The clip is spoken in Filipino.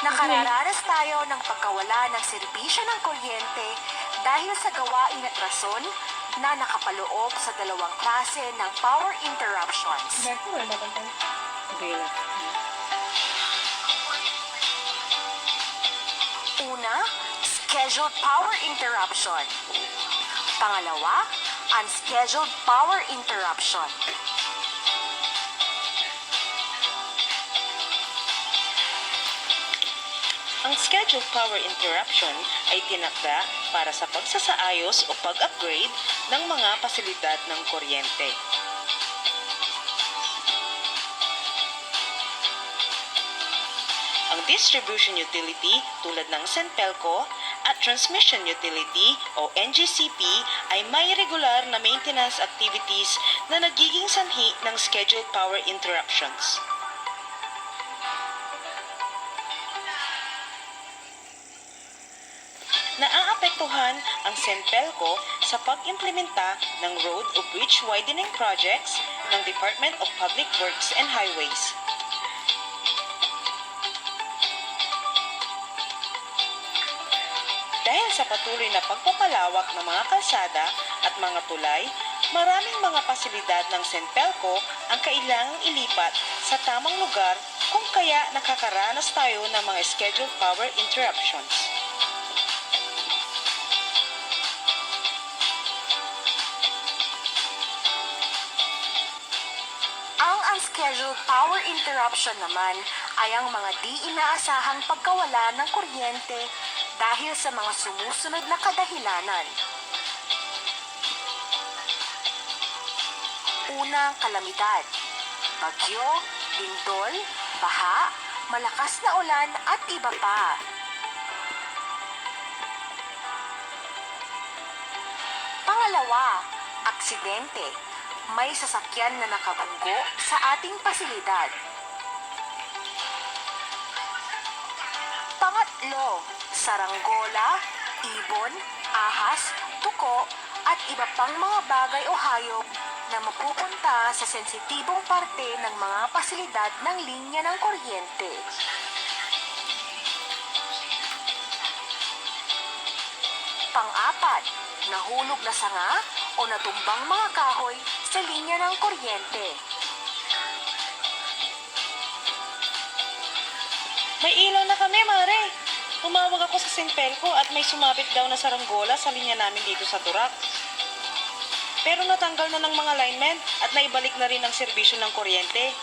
Nakararanas tayo ng pagkawala ng serbisyo ng kuryente dahil sa gawain at rason na nakapaloob sa dalawang klase ng power interruptions. Una, scheduled power interruption. Pangalawa, unscheduled power interruption. Ang scheduled power interruption ay tinakda para sa pagsasaayos o pag-upgrade ng mga pasilidad ng kuryente. Ang distribution utility tulad ng Senpelco at transmission utility o NGCP ay may regular na maintenance activities na nagiging sanhi ng scheduled power interruptions. Naaapektuhan ang Senpelco sa pag-implementa ng road o bridge widening projects ng Department of Public Works and Highways. Dahil sa patuloy na pagpapalawak ng mga kalsada at mga tulay, maraming mga pasilidad ng Senpelco ang kailangang ilipat sa tamang lugar kung kaya nakakaranas tayo ng mga scheduled power interruptions. Ang unscheduled power interruption naman ay ang mga di inaasahang pagkawala ng kuryente dahil sa mga sumusunod na kadahilanan. Unang kalamidad, bagyo, lindol, baha, malakas na ulan at iba pa. Pangalawa, aksidente. May sasakyan na nakabunggo sa ating pasilidad. Pangatlo, saranggola, ibon, ahas, tuko, at iba pang mga bagay o hayop na mapupunta sa sensitibong parte ng mga pasilidad ng linya ng kuryente. Pang-apat, nahulog na sanga o natumbang mga kahoy sa linya ng kuryente. May ilaw na kami, Mare. Tumawag ako sa Senpelco at may sumabit daw na saranggola sa linya namin dito sa Turak. Pero natanggal na ng mga linemen at naibalik na rin ang serbisyo ng kuryente.